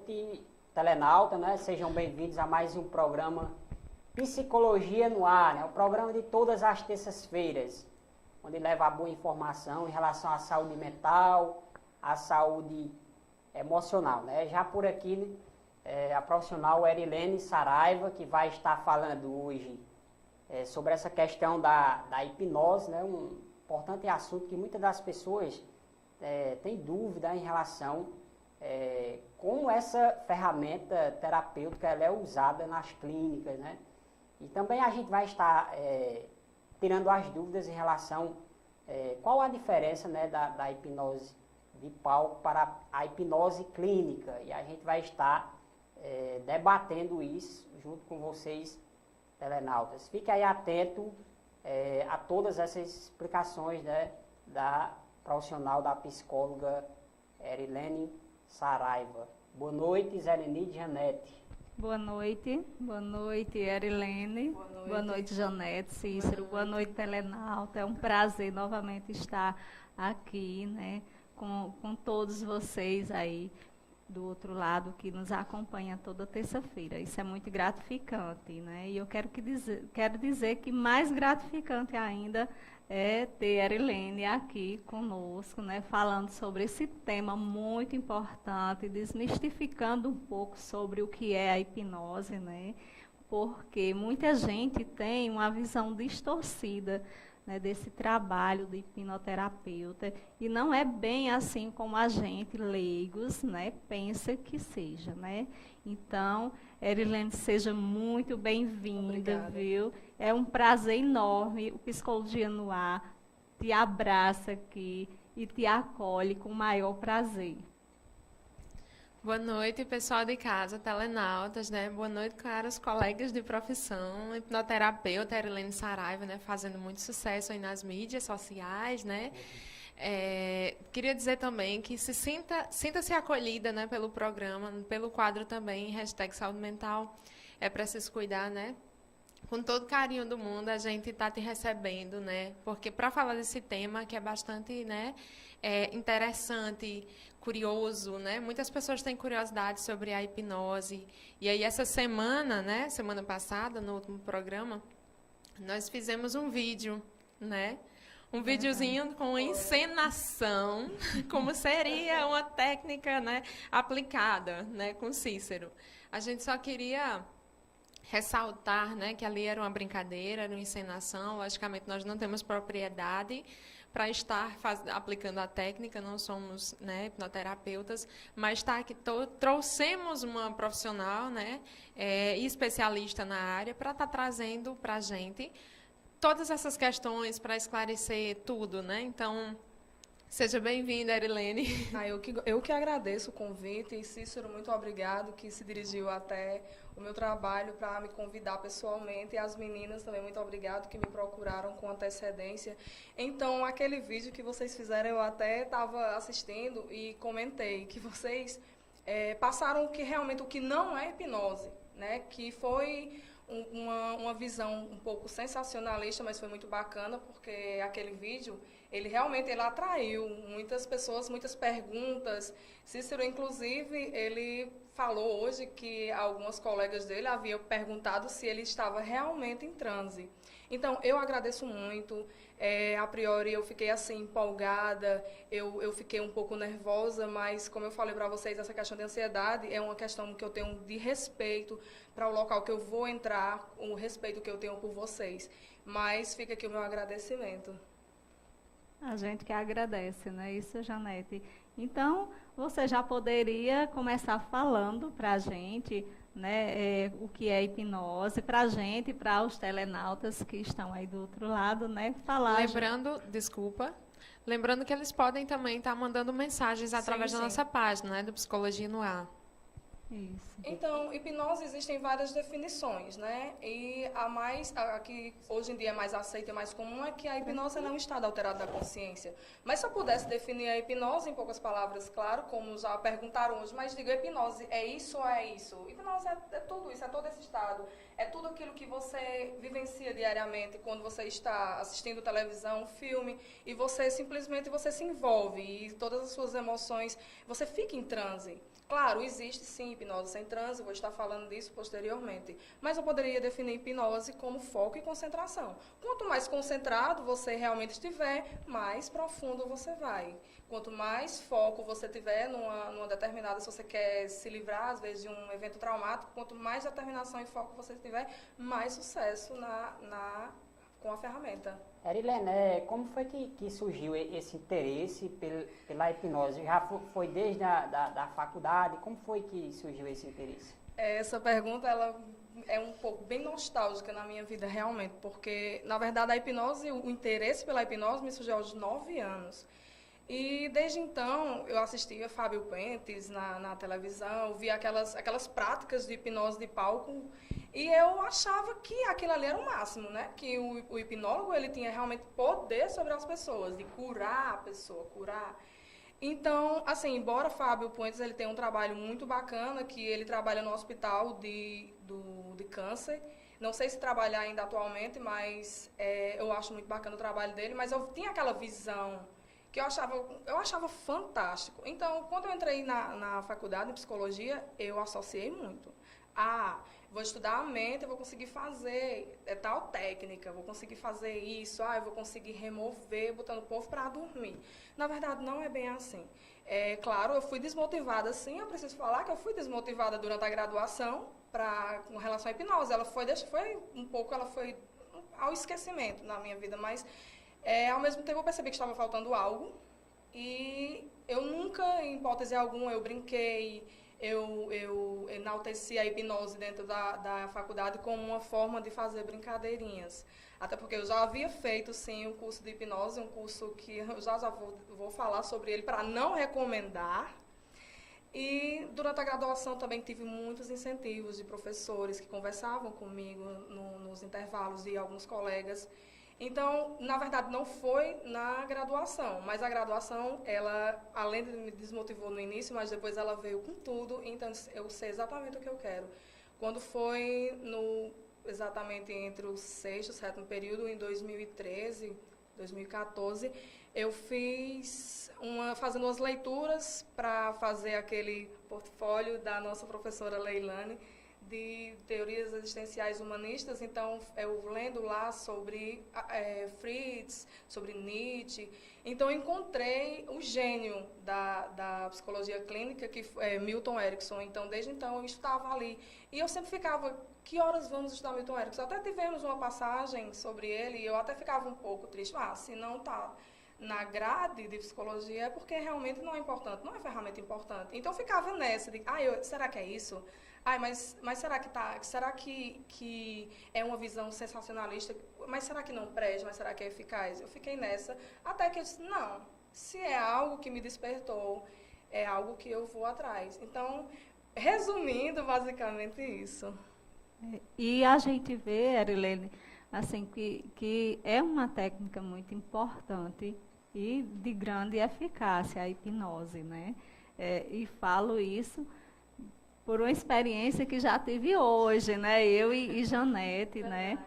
noite, telenauta, né? Sejam bem-vindos a mais um programa Psicologia no Ar, né? O programa de todas as terças-feiras, onde leva a boa informação em relação à saúde mental, à saúde emocional, né? Já por aqui, a profissional Erilene Saraiva, que vai estar falando hoje sobre essa questão da hipnose, né? Um importante assunto que muitas das pessoas têm dúvida em relação como essa ferramenta terapêutica ela é usada nas clínicas, né? E também a gente vai estar tirando as dúvidas em relação qual a diferença, né, da hipnose de palco para a hipnose clínica. E a gente vai estar debatendo isso junto com vocês, telenautas. Fique aí atento a todas essas explicações, né, da profissional, da psicóloga Erilene Saraiva. Boa noite, Zelenide Janete. Boa noite, Erilene. Boa noite, Janete, Cícero. Boa noite, telenauta. É um prazer novamente estar aqui, né, com todos vocês aí do outro lado que nos acompanha toda terça-feira. Isso é muito gratificante, né? E eu quero dizer que mais gratificante ainda é ter a Erilene aqui conosco, né, falando sobre esse tema muito importante, desmistificando um pouco sobre o que é a hipnose, né? Porque muita gente tem uma visão distorcida, né, desse trabalho do hipnoterapeuta, e não é bem assim como a gente, leigos, né, pensa que seja, né? Então, Erilene, seja muito bem-vinda, viu? É um prazer enorme, o Psicologia no Ar te abraça aqui e te acolhe com o maior prazer. Boa noite, pessoal de casa, telenautas, né? Boa noite, caros colegas de profissão, hipnoterapeuta Erilene Saraiva, né? Fazendo muito sucesso aí nas mídias sociais, né? Queria dizer também que sinta-se acolhida, né, pelo programa, pelo quadro também, #Saúde Mental, é para se cuidar, né? Com todo carinho do mundo, a gente está te recebendo, né? Porque para falar desse tema, que é bastante, né, interessante, curioso, né? Muitas pessoas têm curiosidade sobre a hipnose. E aí, essa semana, né, semana passada, no último programa, nós fizemos um vídeo, né? Um videozinho com encenação, como seria uma técnica, né, aplicada, né, com Cícero. A gente só queria ressaltar, né, que ali era uma brincadeira, era uma encenação. Logicamente, nós não temos propriedade para estar aplicando a técnica, não somos, né, hipnoterapeutas, mas trouxemos uma profissional, né, especialista na área para estar trazendo para a gente todas essas questões, para esclarecer tudo, né? Então, seja bem-vinda, Erilene. Eu que agradeço o convite, e Cícero, muito obrigado, que se dirigiu até o meu trabalho para me convidar pessoalmente, e as meninas também, muito obrigado, que me procuraram com antecedência. Então, aquele vídeo que vocês fizeram, eu até estava assistindo e comentei que vocês passaram realmente o que não é hipnose, né? Que foi uma visão um pouco sensacionalista, mas foi muito bacana, porque aquele vídeo, ele realmente atraiu muitas pessoas, muitas perguntas. Cícero, inclusive, ele falou hoje que algumas colegas dele haviam perguntado se ele estava realmente em transe. Então, eu agradeço muito. A priori, eu fiquei assim, empolgada, eu fiquei um pouco nervosa, mas, como eu falei para vocês, essa questão de ansiedade é uma questão que eu tenho de respeito para o local que eu vou entrar, o respeito que eu tenho por vocês. Mas fica aqui o meu agradecimento. A gente que agradece, né? Isso, Janete. Então, você já poderia começar falando para a gente, né, o que é hipnose, para a gente, para os telenautas que estão aí do outro lado, né, falar. Lembrando que eles podem também estar mandando mensagens através da nossa página, né, do Psicologia no Ar. Isso. Então, hipnose existem várias definições, né? E a que hoje em dia é mais aceita e mais comum é que a hipnose é um estado alterado da consciência. Mas se eu pudesse definir a hipnose em poucas palavras, claro, como já perguntaram hoje, mas diga, hipnose é isso ou é isso? Hipnose é tudo isso, é todo esse estado. É tudo aquilo que você vivencia diariamente quando você está assistindo televisão, filme, e você simplesmente se envolve e todas as suas emoções, você fica em transe. Claro, existe sim hipnose sem transe, vou estar falando disso posteriormente. Mas eu poderia definir hipnose como foco e concentração. Quanto mais concentrado você realmente estiver, mais profundo você vai. Quanto mais foco você tiver numa determinada, se você quer se livrar, às vezes, de um evento traumático, quanto mais determinação e foco você tiver, mais sucesso com a ferramenta. Erilene, como foi que surgiu esse interesse pela hipnose? Já foi desde da faculdade? Como foi que surgiu esse interesse? Essa pergunta ela é um pouco bem nostálgica na minha vida, realmente, porque, na verdade, a hipnose, o interesse pela hipnose me surgiu aos 9 anos. E, desde então, eu assistia Fábio Pentes na televisão, via aquelas práticas de hipnose de palco, e eu achava que aquilo ali era o máximo, né? Que o hipnólogo, ele tinha realmente poder sobre as pessoas, de curar a pessoa, curar. Então, assim, embora Fábio Puentes ele tenha um trabalho muito bacana, que ele trabalha no hospital de câncer, não sei se trabalha ainda atualmente, mas eu acho muito bacana o trabalho dele, mas eu tinha aquela visão que eu achava fantástico. Então, quando eu entrei na faculdade de psicologia, eu associei muito. Vou estudar a mente, eu vou conseguir fazer tal técnica, vou conseguir fazer isso, eu vou conseguir remover, botando o povo para dormir. Na verdade, não é bem assim. Claro, eu fui desmotivada, sim, eu preciso falar que eu fui desmotivada durante a graduação com relação à hipnose. Ela foi ao esquecimento na minha vida, mas ao mesmo tempo eu percebi que estava faltando algo e eu nunca, em hipótese alguma, eu brinquei, eu enalteci a hipnose dentro da faculdade como uma forma de fazer brincadeirinhas. Até porque eu já havia feito, sim, um curso de hipnose, um curso que eu já vou falar sobre ele para não recomendar. E durante a graduação também tive muitos incentivos de professores que conversavam comigo nos intervalos e alguns colegas. Então, na verdade, não foi na graduação, mas a graduação, ela, além de me desmotivou no início, mas depois ela veio com tudo, então eu sei exatamente o que eu quero. Quando foi exatamente entre o 6º e 7º período, em 2013, 2014, eu fazendo umas leituras para fazer aquele portfólio da nossa professora Leilane, de teorias existenciais humanistas. Então, eu lendo lá sobre Fritz, sobre Nietzsche. Então, eu encontrei o gênio da psicologia clínica, que é Milton Erickson. Então, desde então, eu estava ali. E eu sempre ficava, que horas vamos estudar Milton Erickson? Até tivemos uma passagem sobre ele e eu até ficava um pouco triste. Se não está na grade de psicologia, é porque realmente não é importante, não é ferramenta importante. Então, eu ficava nessa, de, será que é isso? Mas será que é uma visão sensacionalista? Mas será que não presta? Mas será que é eficaz? Eu fiquei nessa, até que eu disse, não, se é algo que me despertou, é algo que eu vou atrás. Então, resumindo, basicamente isso. E a gente vê, Erilene, assim, que é uma técnica muito importante e de grande eficácia, a hipnose, né? E falo isso por uma experiência que já tive hoje, né? Eu e Janete, né?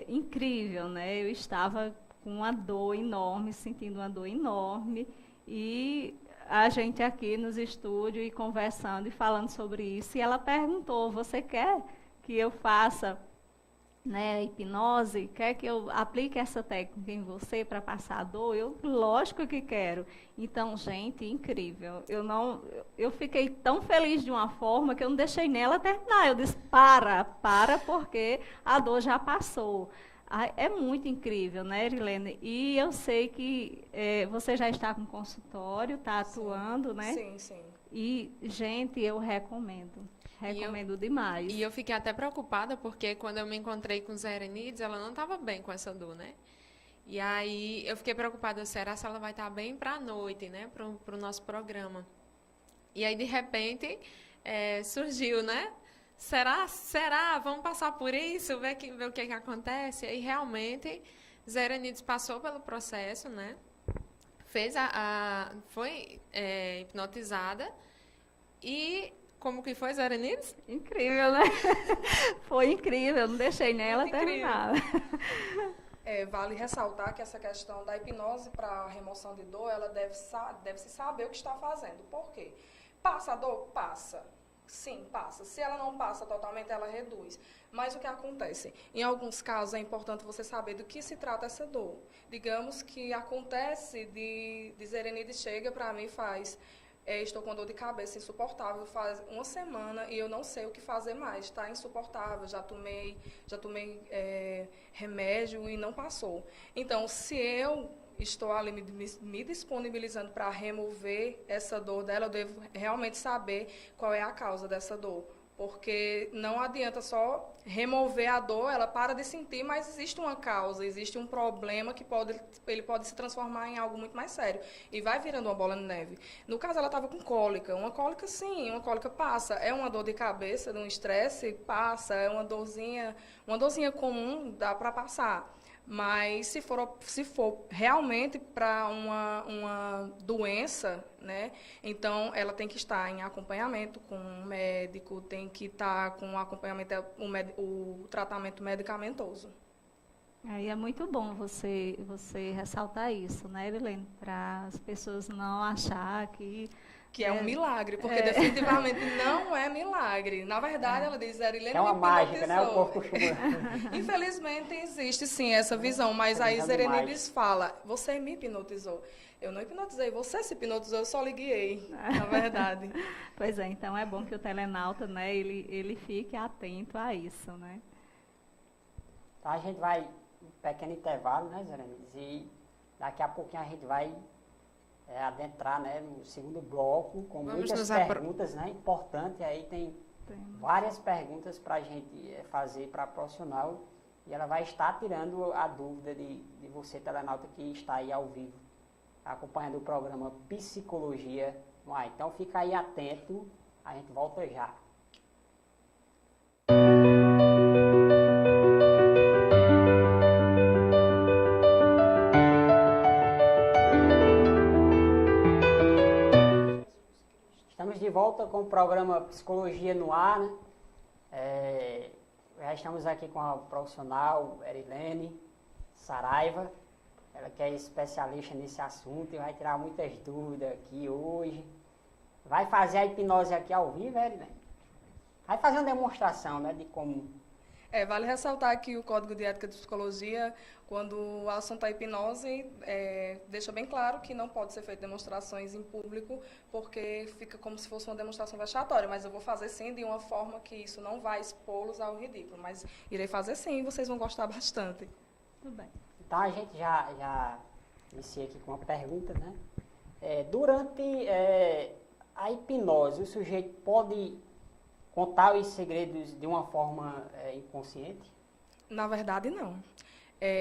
Incrível, né? Eu estava com uma dor enorme, sentindo uma dor enorme, e a gente aqui nos estúdios e conversando e falando sobre isso, e ela perguntou, você quer que eu faça, né, hipnose? Quer que eu aplique essa técnica em você para passar a dor? Lógico que quero. Então, gente, incrível. Eu fiquei tão feliz de uma forma que eu não deixei nela terminar. Eu disse, para, porque a dor já passou. É muito incrível, né, Erilene? E eu sei que você já está com consultório, está atuando, né? Sim. E, gente, eu recomendo. Recomendo demais. E eu fiquei até preocupada, porque quando eu me encontrei com Zé Erenides, ela não estava bem com essa dor, né? E aí eu fiquei preocupada, será se ela vai estar bem para a noite, né? Para o nosso programa. E aí, de repente, surgiu, né? Será? Vamos passar por isso, ver o que acontece? E realmente, Zé Erenides passou pelo processo, né? Foi hipnotizada e... Como que foi, Zé Erenides? Incrível, né? Foi incrível, não deixei nela terminar. Vale ressaltar que essa questão da hipnose para remoção de dor, ela deve-se saber o que está fazendo. Por quê? Passa a dor? Passa. Sim, passa. Se ela não passa totalmente, ela reduz. Mas o que acontece? Em alguns casos, é importante você saber do que se trata essa dor. Digamos que acontece de Zerenide chega para mim e faz... estou com dor de cabeça insuportável faz uma semana e eu não sei o que fazer mais. Está insuportável, já tomei remédio e não passou. Então, se eu estou ali me disponibilizando para remover essa dor dela, eu devo realmente saber qual é a causa dessa dor. Porque não adianta só remover a dor, ela para de sentir, mas existe uma causa, existe um problema que ele pode se transformar em algo muito mais sério. E vai virando uma bola de neve. No caso, ela estava com cólica. Uma cólica, sim, uma cólica passa. É uma dor de cabeça, de um estresse, passa. É uma dorzinha comum, dá para passar. Mas se for realmente para uma doença, né, então ela tem que estar em acompanhamento com um médico, tem que estar com o tratamento medicamentoso. Aí é muito bom você ressaltar isso, né, Erilene? Para as pessoas não achar que é um milagre, porque definitivamente não é milagre. Na verdade, ela diz, Erilene é uma mágica, né? O corpo costuma... Infelizmente, existe sim essa visão, mas aí Zerenides fala, você me hipnotizou. Eu não hipnotizei, você se hipnotizou, eu só lhe guiei, na verdade. Pois é, então é bom que o telenauta, né, ele fique atento a isso, né? Então a gente vai um pequeno intervalo, né, Zerenides? E daqui a pouquinho a gente vai adentrar, né, no segundo bloco, com muitas perguntas, né, importantes. Aí tem várias perguntas para a gente fazer para a profissional e ela vai estar tirando a dúvida de você, telenauta, que está aí ao vivo, acompanhando o programa Psicologia no Ar. Então fica aí atento, a gente volta já. Estamos de volta com o programa Psicologia no Ar, né? Já estamos aqui com a profissional Erilene Saraiva, ela que é especialista nesse assunto e vai tirar muitas dúvidas aqui hoje. Vai fazer a hipnose aqui ao vivo, Erilene? Vai fazer uma demonstração, né, de como... Vale ressaltar que o Código de Ética de Psicologia, quando o assunto é hipnose, deixa bem claro que não pode ser feito demonstrações em público, porque fica como se fosse uma demonstração vexatória, mas eu vou fazer sim de uma forma que isso não vai expô-los ao ridículo, mas irei fazer sim e vocês vão gostar bastante. Tudo bem. Então a gente já inicia aqui com uma pergunta, né? Durante a hipnose, o sujeito pode contar os segredos de uma forma inconsciente? Na verdade, não.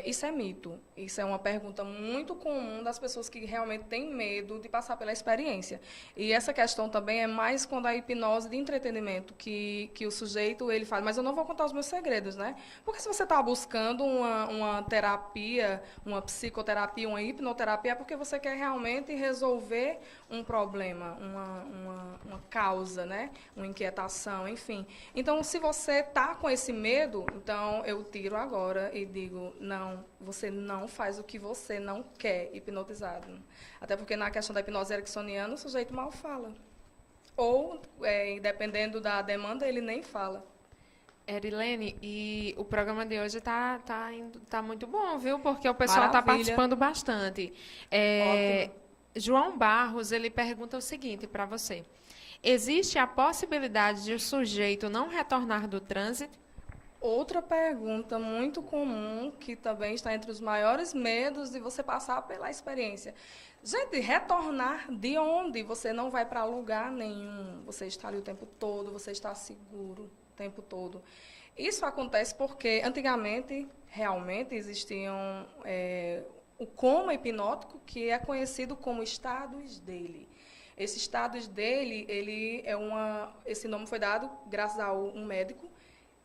Isso é mito. Isso é uma pergunta muito comum das pessoas que realmente têm medo de passar pela experiência. E essa questão também é mais quando a hipnose de entretenimento que o sujeito ele faz. Mas eu não vou contar os meus segredos, né? Porque se você está buscando uma terapia, uma psicoterapia, uma hipnoterapia, é porque você quer realmente resolver um problema, uma causa, né? Uma inquietação, enfim. Então, se você está com esse medo, então eu tiro agora e digo... Não, você não faz o que você não quer hipnotizado. Até porque na questão da hipnose ericksoniana, o sujeito mal fala. Ou, dependendo da demanda, ele nem fala. Erilene, e o programa de hoje tá muito bom, viu? Porque o pessoal está participando bastante. João Barros, ele pergunta o seguinte para você. Existe a possibilidade de o sujeito não retornar do trânsito? Outra pergunta muito comum, que também está entre os maiores medos de você passar pela experiência. Gente, retornar de onde? Você não vai para lugar nenhum. Você está ali o tempo todo, você está seguro o tempo todo. Isso acontece porque, antigamente, realmente existiam o coma hipnótico, que é conhecido como estados dele. Esses estados dele, esse nome foi dado graças a um médico,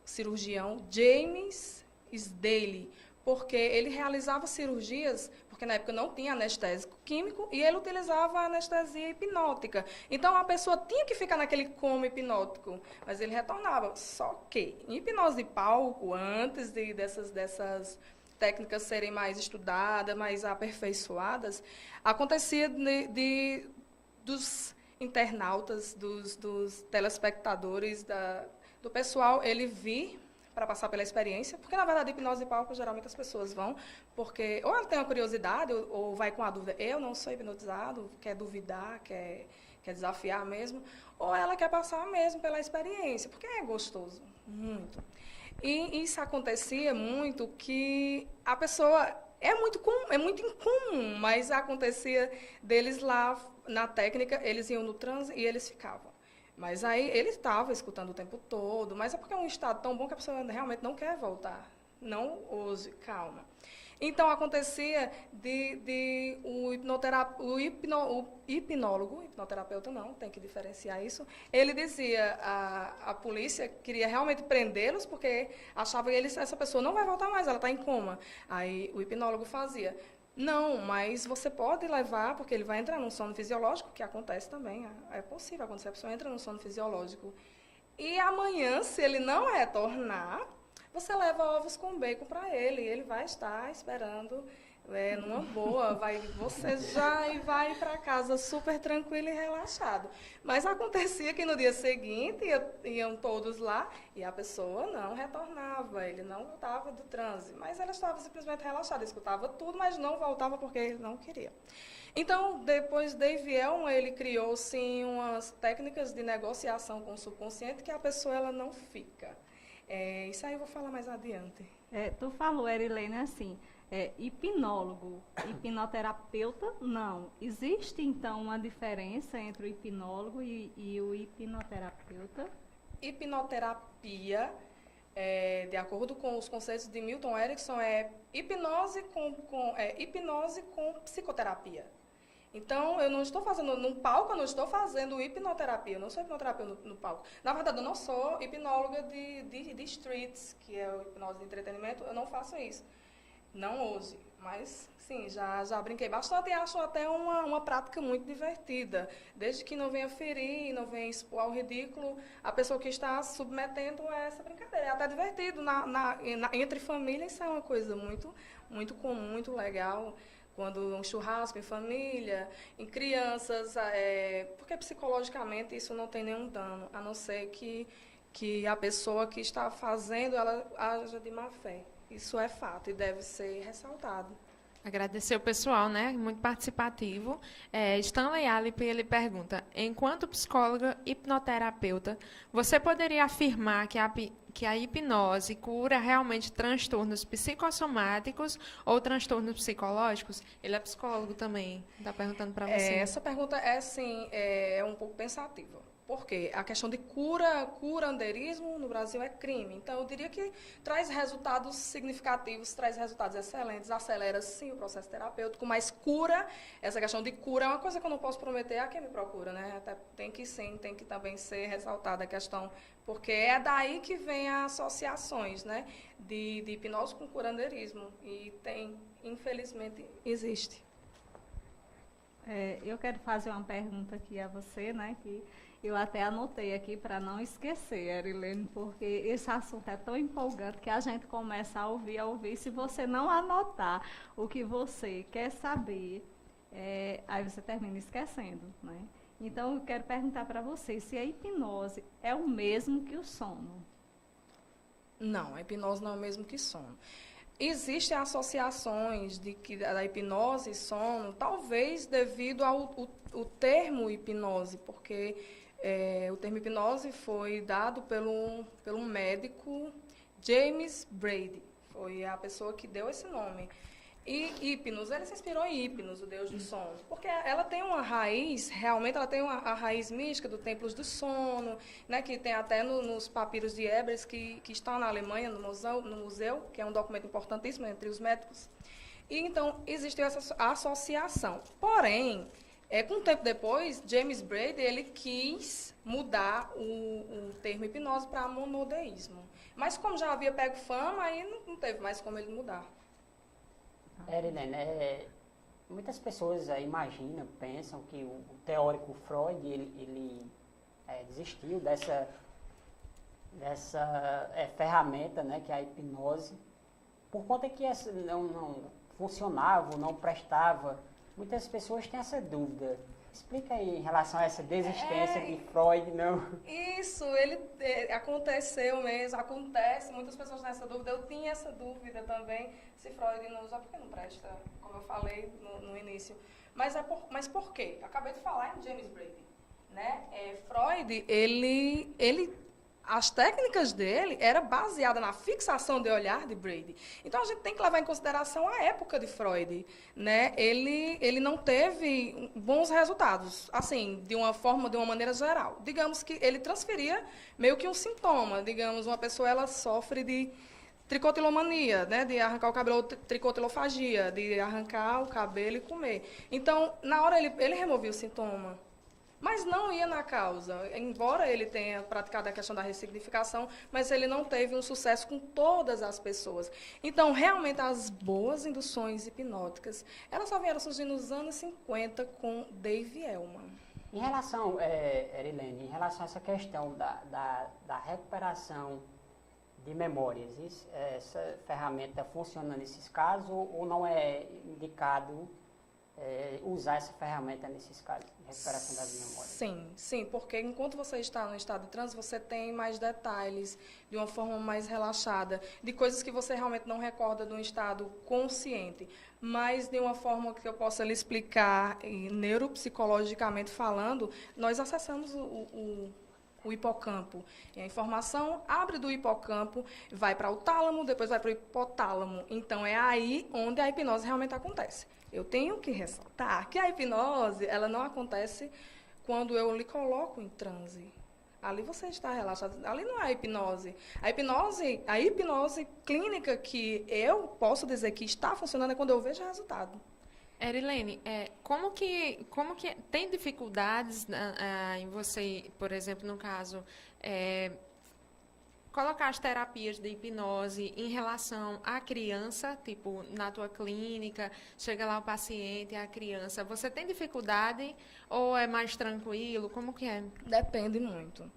cirurgião James Sdaile, porque ele realizava cirurgias, porque na época não tinha anestésico químico, e ele utilizava a anestesia hipnótica. Então, a pessoa tinha que ficar naquele coma hipnótico, mas ele retornava. Só que, em hipnose de palco, antes dessas técnicas serem mais estudadas, mais aperfeiçoadas, acontecia dos internautas, dos telespectadores, do pessoal, ele vir para passar pela experiência, porque, na verdade, hipnose de palco, geralmente as pessoas vão, porque ou ela tem uma curiosidade, ou vai com a dúvida, eu não sou hipnotizado, quer duvidar, quer desafiar mesmo, ou ela quer passar mesmo pela experiência, porque é gostoso, muito. E isso acontecia muito que a pessoa... É muito incomum, mas acontecia deles lá na técnica, eles iam no transe e eles ficavam. Mas aí ele estava escutando o tempo todo, mas é porque é um estado tão bom que a pessoa realmente não quer voltar. Não ouse, calma. Então, acontecia o hipnólogo, hipnoterapeuta não, tem que diferenciar isso, ele dizia, a polícia queria realmente prendê-los, porque achava que essa pessoa não vai voltar mais, ela está em coma. Aí o hipnólogo fazia, não, mas você pode levar, porque ele vai entrar num sono fisiológico, que acontece também, é possível acontecer, a pessoa entra num sono fisiológico. E amanhã, se ele não retornar, você leva ovos com bacon para ele vai estar esperando numa boa, você já vai para casa super tranquilo e relaxado. Mas acontecia que no dia seguinte iam todos lá e a pessoa não retornava, ele não voltava do transe, mas ela estava simplesmente relaxada, escutava tudo, mas não voltava porque ele não queria. Então, depois Dave Elman, ele criou, sim, umas técnicas de negociação com o subconsciente que a pessoa ela não fica. Isso aí eu vou falar mais adiante. Tu falou, Erilene, assim, hipnólogo, hipnoterapeuta, não. Existe, então, uma diferença entre o hipnólogo e o hipnoterapeuta? Hipnoterapia, de acordo com os conceitos de Milton Erickson, é hipnose com psicoterapia. Então, eu não estou fazendo, no palco, eu não estou fazendo hipnoterapia, eu não sou hipnoterapeuta no palco. Na verdade, eu não sou hipnóloga de streets, que é o hipnose de entretenimento, eu não faço isso. Não ouse, mas, sim, já brinquei bastante e acho até uma prática muito divertida. Desde que não venha ferir, não venha expor ao ridículo a pessoa que está submetendo a essa brincadeira. É até divertido, entre família, isso é uma coisa muito, muito comum, muito legal. Quando um churrasco em família, em crianças, porque psicologicamente isso não tem nenhum dano, a não ser que a pessoa que está fazendo, ela haja de má fé. Isso é fato e deve ser ressaltado. Agradecer o pessoal, né? Muito participativo. Stanley Alip, ele pergunta, enquanto psicóloga hipnoterapeuta, você poderia afirmar que a hipnose cura realmente transtornos psicossomáticos ou transtornos psicológicos? Ele é psicólogo também, está perguntando para você. Essa pergunta é um pouco pensativa. Por quê? A questão de curandeirismo no Brasil é crime. Então, eu diria que traz resultados significativos, traz resultados excelentes, acelera, sim, o processo terapêutico, mas essa questão de cura é uma coisa que eu não posso prometer a quem me procura, né? Até tem que também ser ressaltada a questão, porque é daí que vem as associações, né? De hipnose com curandeirismo. E infelizmente, existe. Eu quero fazer uma pergunta aqui a você, né? Que eu até anotei aqui para não esquecer, Erilene, porque esse assunto é tão empolgante que a gente começa a ouvir. Se você não anotar o que você quer saber, aí você termina esquecendo, né? Então, eu quero perguntar para você se a hipnose é o mesmo que o sono. Não, a hipnose não é o mesmo que sono. Existem associações da hipnose e sono, talvez devido ao termo hipnose, porque o termo hipnose foi dado pelo médico James Brady, foi a pessoa que deu esse nome. E Hipnos, ele se inspirou em Hipnos, o deus do sono, porque ela tem uma raiz, realmente ela tem a raiz mística do Templos do Sono, né, que tem até nos papiros de Ebers, que estão na Alemanha, no museu, que é um documento importantíssimo entre os médicos. E então, existiu essa associação. Porém, com um tempo depois, James Brady, ele quis mudar o termo hipnose para monodeísmo. Mas como já havia pego fama, aí não teve mais como ele mudar. Erilene, muitas pessoas imaginam, pensam que o teórico Freud ele desistiu dessa ferramenta, né, que é a hipnose, por conta que essa não funcionava, não prestava. Muitas pessoas têm essa dúvida. Explica aí em relação a essa desistência de Freud, não? Isso, aconteceu mesmo, acontece, muitas pessoas têm essa dúvida, eu tinha essa dúvida também, se Freud não usa, porque não presta, como eu falei no início. Mas por quê? Eu acabei de falar em James Brady, né? Freud, as técnicas dele eram baseadas na fixação de olhar de Brady. Então, a gente tem que levar em consideração a época de Freud, né? Ele não teve bons resultados, assim, de uma maneira geral. Digamos que ele transferia meio que um sintoma. Digamos, uma pessoa ela sofre de tricotilomania, né? De arrancar o cabelo, tricotilofagia, de arrancar o cabelo e comer. Então, na hora ele removia o sintoma. Mas não ia na causa, embora ele tenha praticado a questão da ressignificação, mas ele não teve um sucesso com todas as pessoas. Então, realmente, as boas induções hipnóticas, elas só vieram surgir nos anos 50 com Dave Elman. Em relação, Erilene, em relação a essa questão da recuperação de memórias, essa ferramenta funciona nesses casos ou não é indicado usar essa ferramenta nesses casos de recuperação das memórias? Sim, porque enquanto você está no estado de transe, você tem mais detalhes, de uma forma mais relaxada, de coisas que você realmente não recorda de um estado consciente, mas de uma forma que eu possa lhe explicar, neuropsicologicamente falando, nós acessamos o hipocampo. E a informação abre do hipocampo, vai para o tálamo, depois vai para o hipotálamo. Então, é aí onde a hipnose realmente acontece. Eu tenho que ressaltar que a hipnose, ela não acontece quando eu lhe coloco em transe. Ali você está relaxado. Ali não é a hipnose. A hipnose clínica que eu posso dizer que está funcionando é quando eu vejo o resultado. Erilene, como que tem dificuldades em você, por exemplo, no caso, colocar as terapias de hipnose em relação à criança, tipo, na tua clínica, chega lá o paciente, a criança, você tem dificuldade ou é mais tranquilo? Como que é? Depende muito.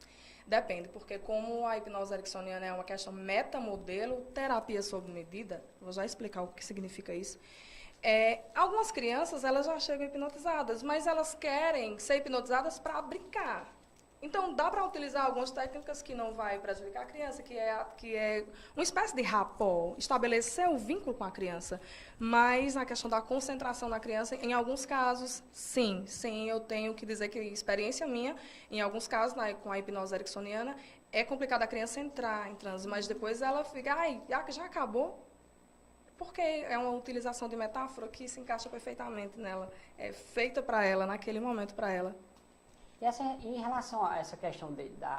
Depende, porque como a hipnose ericksoniana é uma questão metamodelo, terapia sob medida, vou já explicar o que significa isso. Algumas crianças elas já chegam hipnotizadas, mas elas querem ser hipnotizadas para brincar. Então, dá para utilizar algumas técnicas que não vai prejudicar a criança, que é uma espécie de rapport, estabelecer o vínculo com a criança. Mas na questão da concentração da criança, em alguns casos, sim, eu tenho que dizer que experiência minha, em alguns casos, com a hipnose ericksoniana, é complicado a criança entrar em transe, mas depois ela fica, já acabou? Porque é uma utilização de metáfora que se encaixa perfeitamente nela, é feita para ela, naquele momento para ela. E em relação a essa questão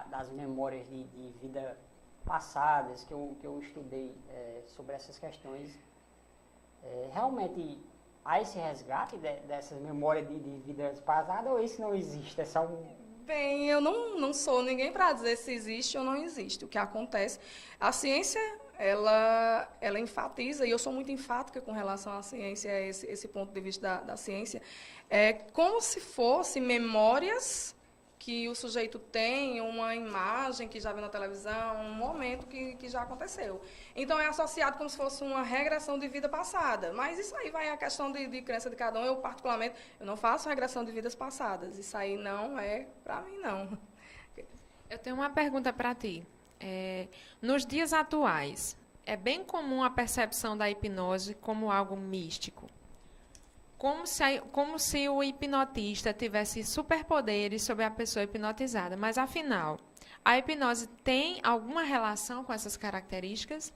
das memórias de vida passadas, que eu estudei sobre essas questões, realmente há esse resgate dessas memórias de vidas passadas ou isso não existe? É só Bem, eu não sou ninguém para dizer se existe ou não existe. O que acontece, a ciência, ela enfatiza, e eu sou muito enfática com relação à ciência, esse ponto de vista da ciência, é como se fossem memórias que o sujeito tem, uma imagem que já viu na televisão, um momento que já aconteceu. Então, é associado como se fosse uma regressão de vida passada. Mas isso aí vai a questão de crença de cada um. Eu, particularmente, eu não faço regressão de vidas passadas. Isso aí não é para mim, não. Eu tenho uma pergunta para ti. Nos dias atuais, é bem comum a percepção da hipnose como algo místico. Como se o hipnotista tivesse superpoderes sobre a pessoa hipnotizada. Mas, afinal, a hipnose tem alguma relação com essas características?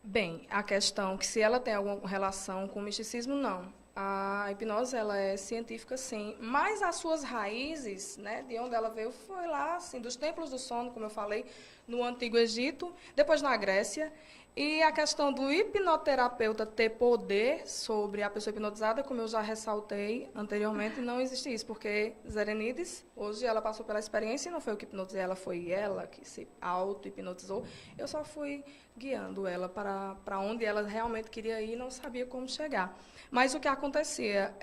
Bem, a questão que se ela tem alguma relação com o misticismo, não. A hipnose ela é científica, sim, mas as suas raízes, né, de onde ela veio, foi lá, assim, dos templos do sono, como eu falei, no Antigo Egito, depois na Grécia. E a questão do hipnoterapeuta ter poder sobre a pessoa hipnotizada, como eu já ressaltei anteriormente, não existe isso, porque Zerenides, hoje ela passou pela experiência e não foi eu que hipnotizei ela, foi ela que se auto-hipnotizou. Eu só fui guiando ela para onde ela realmente queria ir e não sabia como chegar. Mas o que acontecia?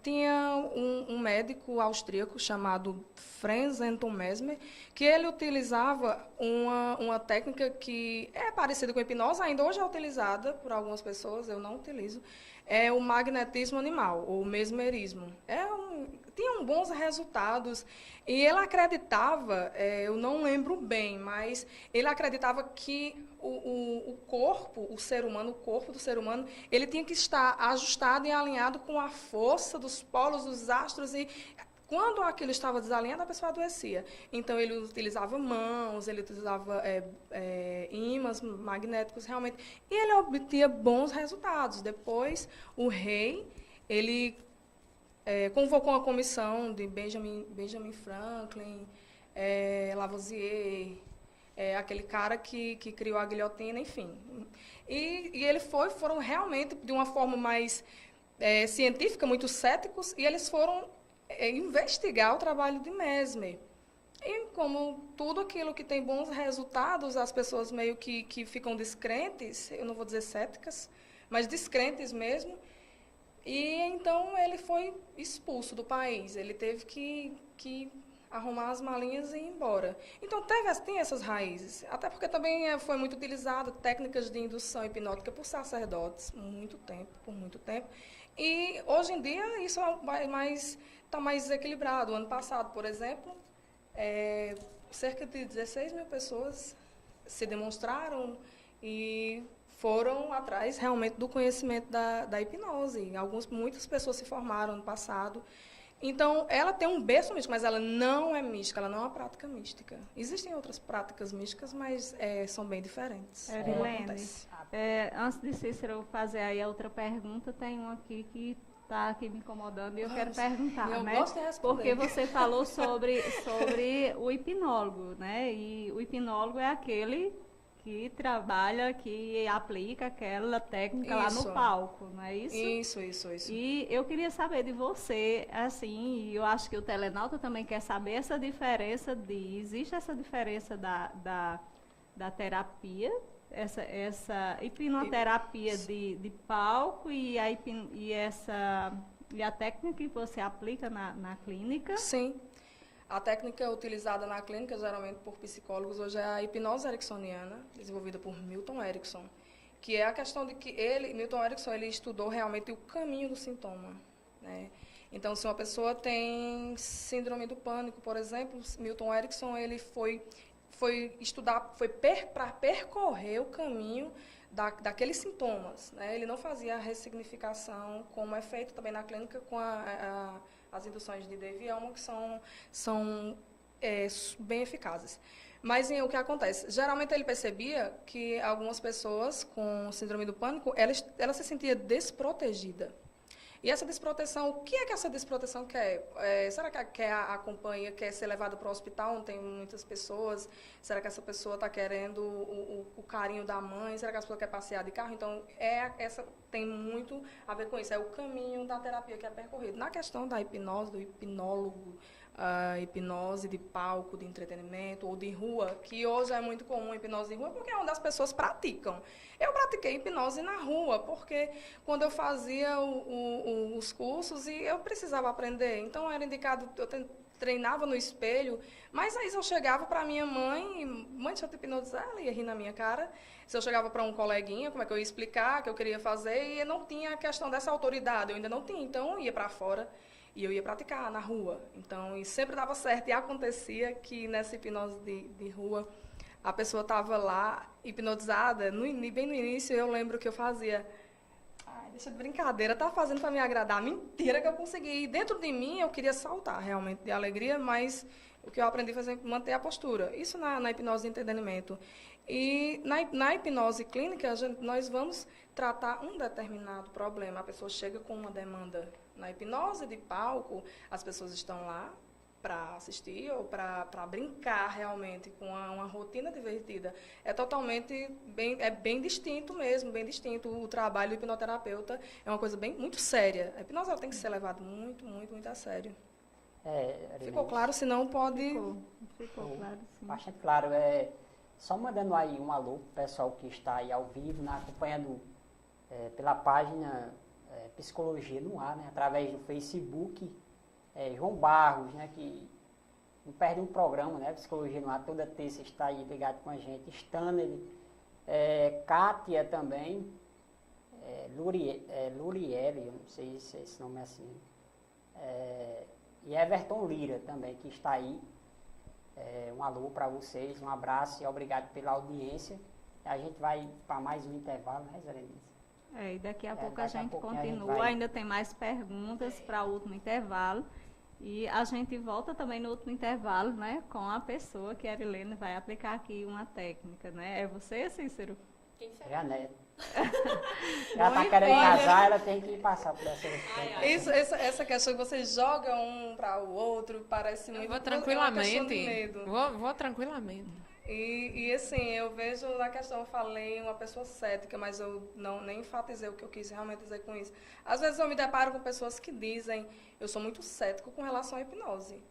Tinha um médico austríaco chamado Franz Anton Mesmer, que ele utilizava uma técnica que é parecida com a hipnose, ainda hoje é utilizada por algumas pessoas, eu não utilizo, é o magnetismo animal, ou mesmerismo. É um tinham bons resultados. E ele acreditava, eu não lembro bem, mas ele acreditava que o corpo, o ser humano, o corpo do ser humano, ele tinha que estar ajustado e alinhado com a força dos polos, dos astros, e quando aquilo estava desalinhado, a pessoa adoecia. Então, ele utilizava mãos, ele utilizava ímãs magnéticos, realmente, e ele obtinha bons resultados. Depois, o rei, ele convocou uma comissão de Benjamin Franklin, Lavoisier, aquele cara que criou a guilhotina, enfim. E eles foram realmente, de uma forma mais científica, muito céticos, e eles foram investigar o trabalho de Mesmer. E como tudo aquilo que tem bons resultados, as pessoas meio que ficam descrentes, eu não vou dizer céticas, mas descrentes mesmo. E então ele foi expulso do país. Ele teve que arrumar as malinhas e ir embora. Então tem essas raízes. Até porque também foi muito utilizado técnicas de indução hipnótica por sacerdotes, por muito tempo. E hoje em dia isso está mais equilibrado. O ano passado, por exemplo, cerca de 16 mil pessoas se demonstraram e foram atrás realmente do conhecimento da hipnose. Muitas pessoas se formaram ano passado. Então, ela tem um berço místico, mas ela não é mística, ela não é uma prática mística. Existem outras práticas místicas, mas são bem diferentes. Erilene, antes de Cícero fazer aí a outra pergunta, tem um aqui que está aqui me incomodando e eu quero perguntar, eu né? gosto de responder. Porque você falou sobre o hipnólogo, né? E o hipnólogo é aquele que trabalha, que aplica aquela técnica lá no palco, não é isso? Isso. E eu queria saber de você, assim, e eu acho que o telenauta também quer saber essa diferença existe essa diferença da terapia, essa hipnoterapia de palco e a técnica que você aplica na clínica? Sim. A técnica utilizada na clínica, geralmente por psicólogos, hoje é a hipnose ericksoniana, desenvolvida por Milton Erickson, que é a questão de que Milton Erickson, ele estudou realmente o caminho do sintoma, né? Então, se uma pessoa tem síndrome do pânico, por exemplo, Milton Erickson, ele foi estudar, para percorrer o caminho daqueles sintomas, né? Ele não fazia a ressignificação, como é feito também na clínica com as induções de Dave Elmo, que são bem eficazes. Mas o que acontece? Geralmente ele percebia que algumas pessoas com síndrome do pânico, ela se sentia desprotegida. E essa desproteção, o que é que essa desproteção quer? Será que a companhia quer ser levada para o hospital, onde tem muitas pessoas? Será que essa pessoa está querendo o carinho da mãe? Será que a pessoa quer passear de carro? Então, essa tem muito a ver com isso. É o caminho da terapia que é percorrido. Na questão da hipnose, do hipnólogo, a hipnose de palco, de entretenimento ou de rua, que hoje é muito comum a hipnose de rua, porque é onde as pessoas praticam. Eu pratiquei hipnose na rua, porque quando eu fazia os cursos e eu precisava aprender, então era indicado, eu treinava no espelho, mas aí se eu chegava para minha mãe, deixa eu te hipnotizar, ela ia rir na minha cara. Se eu chegava para um coleguinha, como é que eu ia explicar, que eu queria fazer, e eu não tinha a questão dessa autoridade, eu ainda não tinha, então eu ia para fora. E eu ia praticar na rua. Então, e sempre dava certo. E acontecia que nessa hipnose de rua, a pessoa estava lá, hipnotizada. Bem no início, eu lembro que eu fazia... deixa de brincadeira, tá fazendo para me agradar. Mentira que eu consegui. E dentro de mim, eu queria saltar, realmente, de alegria, mas o que eu aprendi foi manter a postura. Isso na hipnose de entretenimento. E na hipnose clínica, nós vamos tratar um determinado problema. A pessoa chega com uma demanda. Na hipnose de palco, as pessoas estão lá para assistir ou para brincar realmente com uma rotina divertida. É totalmente bem distinto mesmo, bem distinto. O trabalho do hipnoterapeuta é uma coisa muito séria. A hipnose ela tem que ser levada muito, muito, muito a sério. Ficou claro? Se não, pode... Ficou claro, sim. Bastante claro. Só mandando aí um alô para o pessoal que está aí ao vivo, acompanhando pela página Psicologia no Ar, né, através do Facebook. João Barros, né, que não perde um programa, né, Psicologia no Ar, toda terça está aí ligado com a gente. Stanley, Kátia também, Luriele, eu não sei se esse nome é assim. E Everton Lira também, que está aí. Um alô para vocês, um abraço e obrigado pela audiência. A gente vai para mais um intervalo, né, Zerenice? E daqui a pouco a gente continua, a gente vai... ainda tem mais perguntas para o último intervalo. E a gente volta também no último intervalo, né, com a pessoa que a Erilene vai aplicar aqui uma técnica, né? É você, Cícero? Quem será? É a Neto. Ela está querendo casar, ela tem que passar por essa Essa questão que você joga um para o outro parece muito... Vou tranquilamente. É uma questão de medo. Vou tranquilamente. E assim, eu vejo na questão, eu falei uma pessoa cética, mas eu nem enfatizei o que eu quis realmente dizer com isso. Às vezes eu me deparo com pessoas que dizem, eu sou muito cético com relação à hipnose.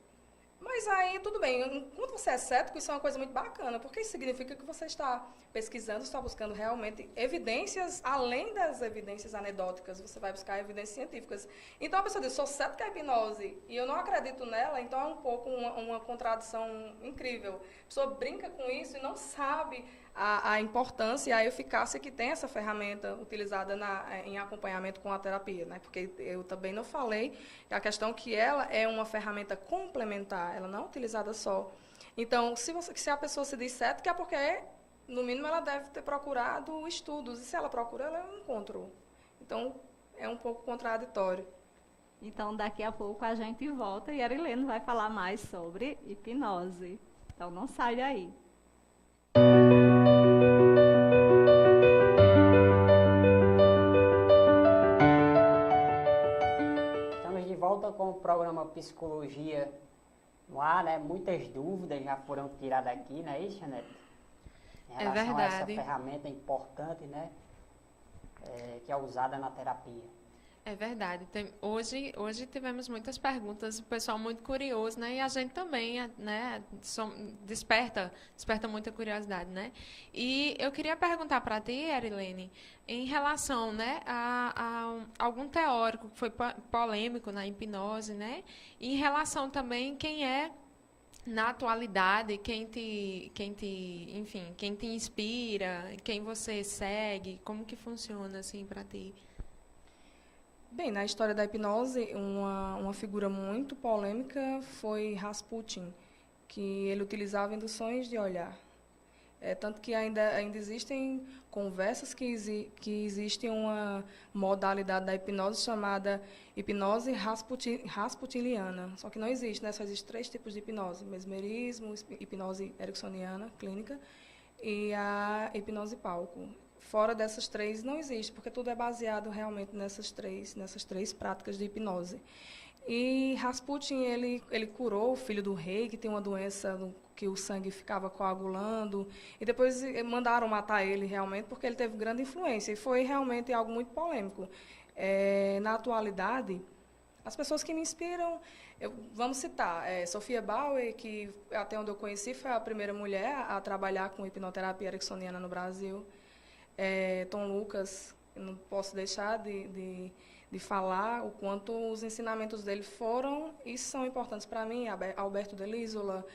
Mas aí, tudo bem, quando você é cético, isso é uma coisa muito bacana, porque isso significa que você está pesquisando, está buscando realmente evidências, além das evidências anedóticas, você vai buscar evidências científicas. Então, a pessoa diz, sou cética à hipnose, e eu não acredito nela, então é um pouco uma contradição incrível. A pessoa brinca com isso e não sabe a importância e a eficácia que tem essa ferramenta utilizada em acompanhamento com a terapia, né? Porque eu também não falei a questão que ela é uma ferramenta complementar, ela não é utilizada só. Então, se a pessoa se diz cética, é porque, no mínimo, ela deve ter procurado estudos, e se ela procura, ela não encontrou. Então, é um pouco contraditório. Então, daqui a pouco a gente volta e a Erilene vai falar mais sobre hipnose. Então, não sai daí. Estamos de volta com o programa Psicologia no ar, né? Muitas dúvidas já foram tiradas aqui, não é isso, Janete? Em relação a essa ferramenta importante, né? Que é usada na terapia. É verdade. Hoje tivemos muitas perguntas, o pessoal muito curioso, né? E a gente também, né? Desperta muita curiosidade, né? E eu queria perguntar para ti, Erilene, em relação, né, a algum teórico que foi polêmico na hipnose, né? E em relação também quem é na atualidade, quem te inspira, quem você segue, como que funciona assim para ti? Bem, na história da hipnose, uma figura muito polêmica foi Rasputin, que ele utilizava induções de olhar. Tanto que ainda existem conversas que existe uma modalidade da hipnose chamada hipnose rasputiniana. Só que não existe, né? Só existem 3 tipos de hipnose: mesmerismo, hipnose ericksoniana, clínica, e a hipnose palco. Fora dessas 3 não existe, porque tudo é baseado realmente nessas três práticas de hipnose. E Rasputin, ele curou o filho do rei, que tem uma doença que o sangue ficava coagulando, e depois mandaram matar ele realmente, porque ele teve grande influência, e foi realmente algo muito polêmico. Na atualidade, as pessoas que me inspiram, vamos citar, Sophia Bauer, que até onde eu conheci foi a primeira mulher a trabalhar com hipnoterapia ericksoniana no Brasil. Tom Lucas, eu não posso deixar de falar o quanto os ensinamentos dele foram e são importantes para mim, Alberto Delisola,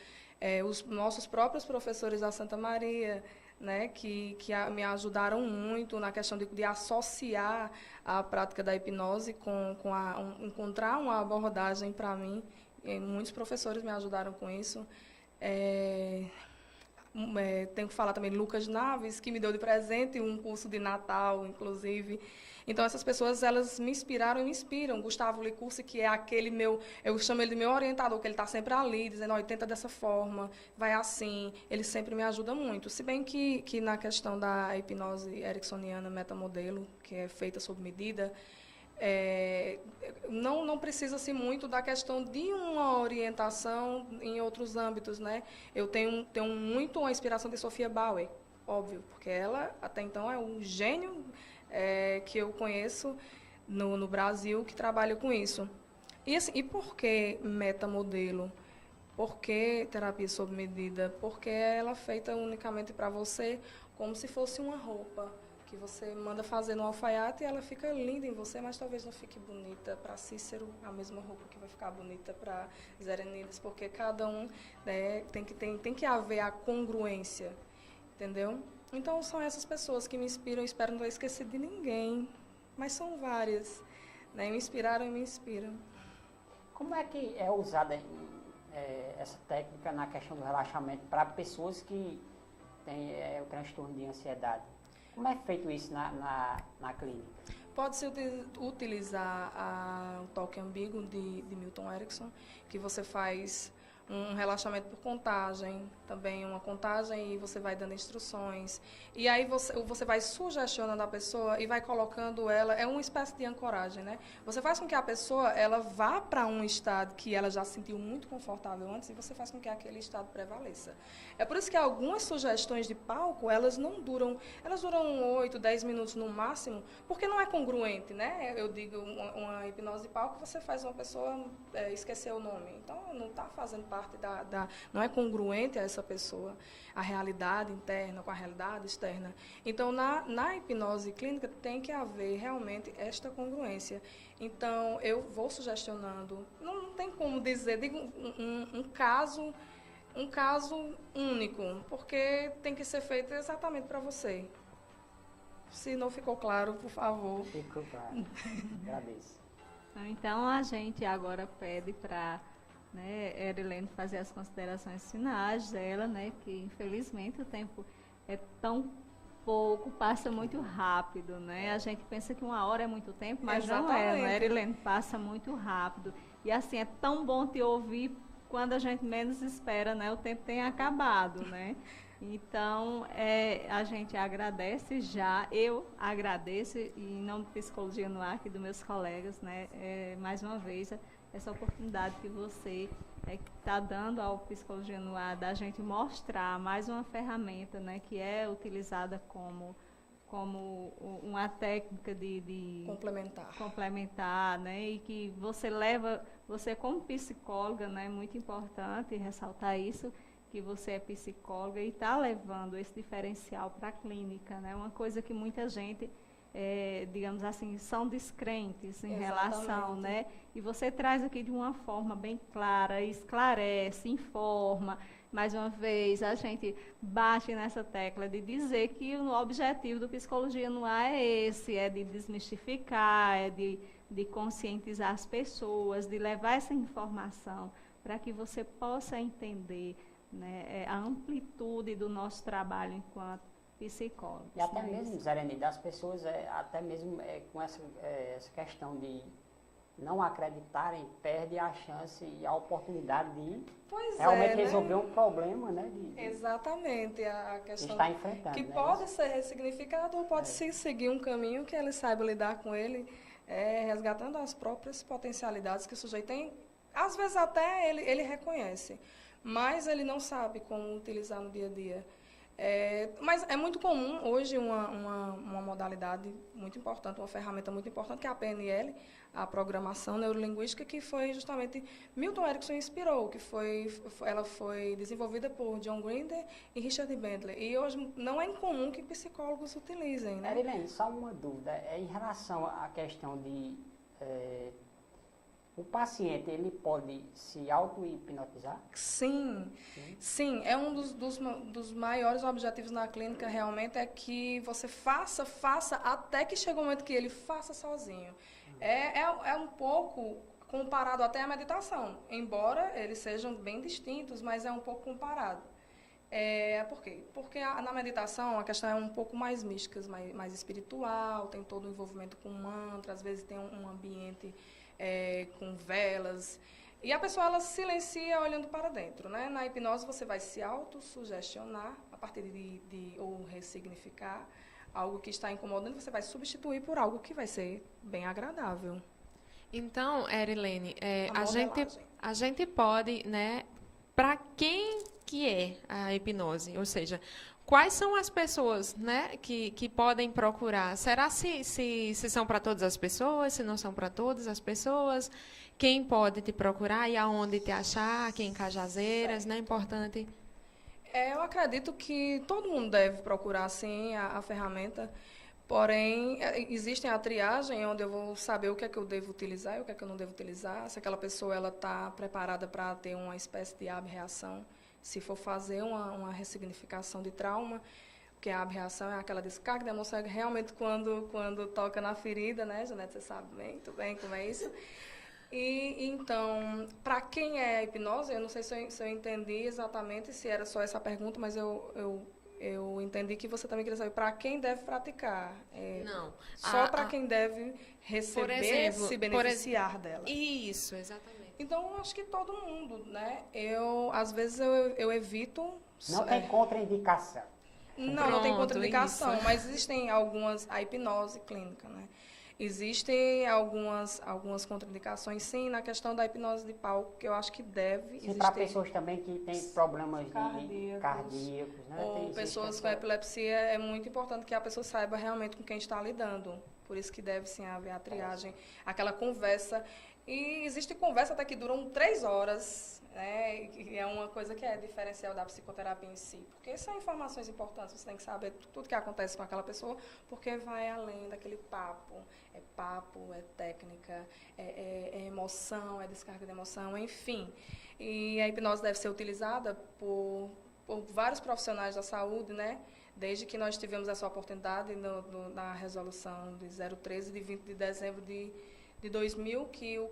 os nossos próprios professores da Santa Maria, né, que me ajudaram muito na questão de associar a prática da hipnose com encontrar uma abordagem para mim. Muitos professores me ajudaram com isso. Tenho que falar também Lucas Naves, que me deu de presente um curso de Natal, inclusive. Então, essas pessoas, elas me inspiraram e me inspiram. Gustavo Licursi, que é aquele eu chamo ele de meu orientador, que ele está sempre ali, dizendo, tenta dessa forma, vai assim. Ele sempre me ajuda muito. Se bem que na questão da hipnose ericksoniana metamodelo, que é feita sob medida, não precisa-se muito da questão de uma orientação em outros âmbitos, né? Eu tenho muito uma inspiração de Sophia Bauer, óbvio, porque ela, até então, é um gênio que eu conheço no Brasil que trabalha com isso. E, assim, e por que metamodelo? Por que terapia sob medida? Porque ela é feita unicamente para você, como se fosse uma roupa que você manda fazer no alfaiate e ela fica linda em você, mas talvez não fique bonita para Cícero, a mesma roupa que vai ficar bonita para Zerenides, porque cada um, né, tem que haver a congruência, entendeu? Então, são essas pessoas que me inspiram, espero não ter esquecido de ninguém, mas são várias, né, me inspiraram e me inspiram. Como é que é usada essa técnica na questão do relaxamento para pessoas que têm o transtorno de ansiedade? Como é feito isso na clínica? Pode-se utilizar o toque ambíguo de Milton Erickson, que você faz um relaxamento por contagem, também uma contagem, e você vai dando instruções. E aí você vai sugestionando a pessoa e vai colocando ela, é uma espécie de ancoragem, né? Você faz com que a pessoa ela vá para um estado que ela já se sentiu muito confortável antes e você faz com que aquele estado prevaleça. É por isso que algumas sugestões de palco, elas duram 8, 10 minutos no máximo, porque não é congruente, né? Eu digo, uma hipnose de palco, você faz uma pessoa esquecer o nome. Então, não está fazendo parte não é congruente a essa pessoa, a realidade interna com a realidade externa. Então, na hipnose clínica, tem que haver realmente esta congruência. Então, eu vou sugestionando, não tem como dizer, digo um caso único, porque tem que ser feito exatamente para você. Se não ficou claro, por favor. Ficou claro. Agradeço. Então, a gente agora pede para Erilene fazer as considerações finais dela, né, que infelizmente o tempo é tão pouco, passa muito rápido, né? A gente pensa que 1 hora é muito tempo, mas não é, né, Erilene? Passa muito rápido. E assim, é tão bom te ouvir quando a gente menos espera, né? O tempo tem acabado, né? Então, a gente agradece já, eu agradeço, e em nome do Psicologia no Ar, aqui dos meus colegas, né, mais uma vez, essa oportunidade que você está dando ao Psicologia no Ar, da gente mostrar mais uma ferramenta, né, que é utilizada como uma técnica de complementar, né, e que você como psicóloga, né, é muito importante ressaltar isso, que você é psicóloga e está levando esse diferencial para a clínica, né, uma coisa que muita gente digamos assim, são descrentes em relação, né? E você traz aqui de uma forma bem clara, esclarece, informa. Mais uma vez, a gente bate nessa tecla de dizer que o objetivo do Psicologia no Ar é esse, é de desmistificar, é de conscientizar as pessoas, de levar essa informação para que você possa entender, né, a amplitude do nosso trabalho enquanto psicólogos. E até mesmo, Zereni, das pessoas, até mesmo com essa questão de não acreditarem, perde a chance e a oportunidade de realmente resolver um problema, né? Exatamente, a questão está enfrentando, que né, pode ser ressignificado ou pode se seguir um caminho que ele saiba lidar com ele, resgatando as próprias potencialidades que o sujeito tem. Às vezes até ele reconhece, mas ele não sabe como utilizar no dia a dia. Mas é muito comum hoje uma modalidade muito importante, uma ferramenta muito importante, que é a PNL, a programação neurolinguística, que foi justamente Milton Erickson inspirou, que ela foi desenvolvida por John Grinder e Richard Bentley. E hoje não é incomum que psicólogos utilizem, né? Erilene, só uma dúvida, em relação à questão de o paciente, ele pode se auto-hipnotizar? Sim. É um dos maiores objetivos na clínica, realmente, é que você faça, até que chega o momento que ele faça sozinho. É um pouco comparado até à meditação, embora eles sejam bem distintos, mas é um pouco comparado. Por quê? Porque na meditação a questão é um pouco mais mística, mais espiritual, tem todo o envolvimento com mantra, às vezes tem um ambiente com velas, e a pessoa ela silencia olhando para dentro, né? Na hipnose você vai se autossugestionar a partir ou ressignificar algo que está incomodando, você vai substituir por algo que vai ser bem agradável. Então, Erilene, a gente pode, né, para quem que é a hipnose? Ou seja, quais são as pessoas, né, que podem procurar? Será se são para todas as pessoas, se não são para todas as pessoas? Quem pode te procurar e aonde te achar? Aqui em Cajazeiras, né? Importante. Eu acredito que todo mundo deve procurar, sim, a ferramenta. Porém, existe a triagem, onde eu vou saber o que é que eu devo utilizar e o que é que eu não devo utilizar. Se aquela pessoa está preparada para ter uma espécie de abreação, se for fazer uma ressignificação de trauma, porque a abreação é aquela descarga da emoção, realmente quando toca na ferida, né, Janete, você sabe muito bem como é isso. E então, para quem é a hipnose, eu não sei se eu entendi exatamente se era só essa pergunta, mas eu entendi que você também queria saber para quem deve praticar. Não. Só para quem deve receber, exemplo, se beneficiar dela. Isso, exatamente. Então, acho que todo mundo, né? Às vezes, eu evito... Não tem contraindicação. Não tem Pronto, contraindicação, isso. mas existem a hipnose clínica, né? Existem algumas contraindicações, sim, na questão da hipnose de palco, que eu acho que deve E para existir. pessoas também que têm problemas cardíacos, né? Ou pessoas com epilepsia, é muito importante que a pessoa saiba realmente com quem está lidando. Por isso que deve, sim, haver a triagem, aquela conversa. E existe conversa até que duram 3 horas, né? E é uma coisa que é diferencial da psicoterapia em si. Porque são informações importantes, você tem que saber tudo que acontece com aquela pessoa, porque vai além daquele papo. É papo, é técnica, é emoção, é descarga de emoção, enfim. E a hipnose deve ser utilizada por vários profissionais da saúde, né? Desde que nós tivemos essa oportunidade na resolução de 013, de 20 de dezembro de 2000, que o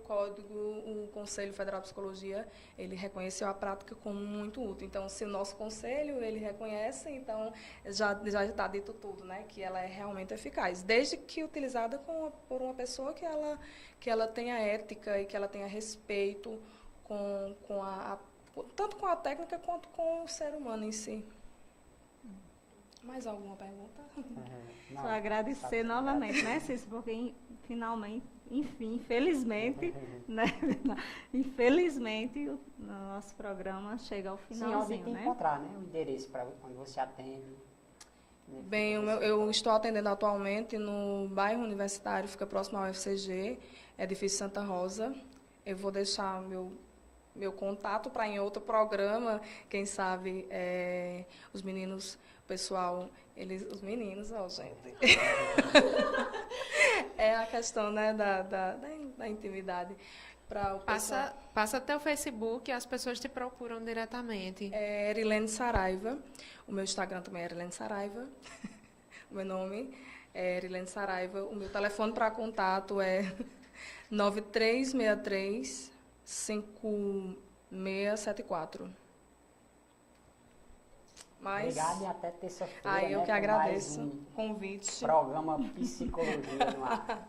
Conselho Federal de Psicologia, ele reconheceu a prática como muito útil. Então, se o nosso conselho, ele reconhece, então já está dito tudo, né? Que ela é realmente eficaz, desde que utilizada por uma pessoa que ela tenha ética e que ela tenha respeito tanto com a técnica quanto com o ser humano em si. Mais alguma pergunta? Só agradecer novamente, né, Cícero? Porque infelizmente, né? Infelizmente, o nosso programa chega ao finalzinho, Sim, onde tem que encontrar, né? O endereço para onde você atende. Bem, eu estou atendendo atualmente no bairro universitário, fica próximo ao UFCG, edifício Santa Rosa. Eu vou deixar meu contato para em outro programa, quem sabe os meninos, o pessoal, os meninos, gente. É a questão, né, da intimidade. Passa até o Facebook e as pessoas te procuram diretamente. É Erilene Saraiva. O meu Instagram também é Erilene Saraiva. O meu nome é Erilene Saraiva. O meu telefone para contato é 9363-5674. Obrigado e até terça-feira. Eu que agradeço o convite. Programa Psicologia no Ar.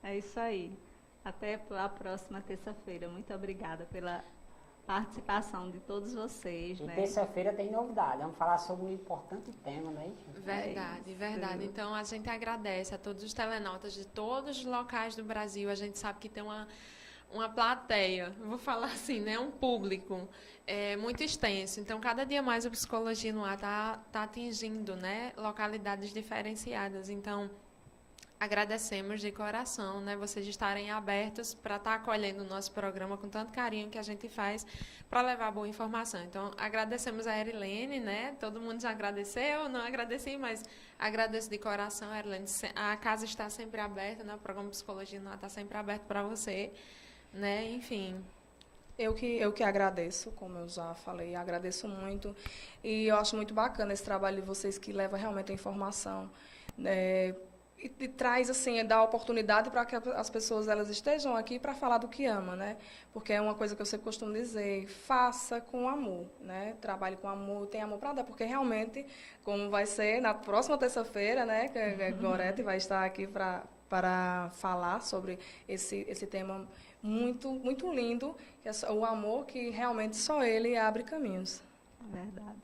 É isso aí. Até a próxima terça-feira. Muito obrigada pela participação de todos vocês. E né? terça-feira tem novidade. Vamos falar sobre um importante tema, não é isso? Verdade, verdade. Então, a gente agradece a todos os telenautas de todos os locais do Brasil. A gente sabe que tem uma plateia, vou falar assim, né, um público muito extenso. Então, cada dia mais a Psicologia no Ar tá atingindo, né, localidades diferenciadas. Então, agradecemos de coração, né, vocês estarem abertos para estar acolhendo o nosso programa com tanto carinho que a gente faz para levar boa informação. Então, agradecemos a Erilene, né, todo mundo já agradeceu, não agradeci, mas agradeço de coração, Erilene. A casa está sempre aberta, né, o programa Psicologia no Ar está sempre aberto para você, né, enfim. Eu que agradeço, como eu já falei, agradeço muito. E eu acho muito bacana esse trabalho de vocês que leva realmente a informação, e traz, assim, dá oportunidade para que as pessoas elas estejam aqui para falar do que ama, né? Porque é uma coisa que eu sempre costumo dizer, faça com amor, né? Trabalhe com amor, tenha amor para dar, porque realmente, como vai ser na próxima terça-feira, né? Que a Gorete vai estar aqui para falar sobre esse tema muito, muito lindo, que é o amor que realmente só ele abre caminhos. Verdade.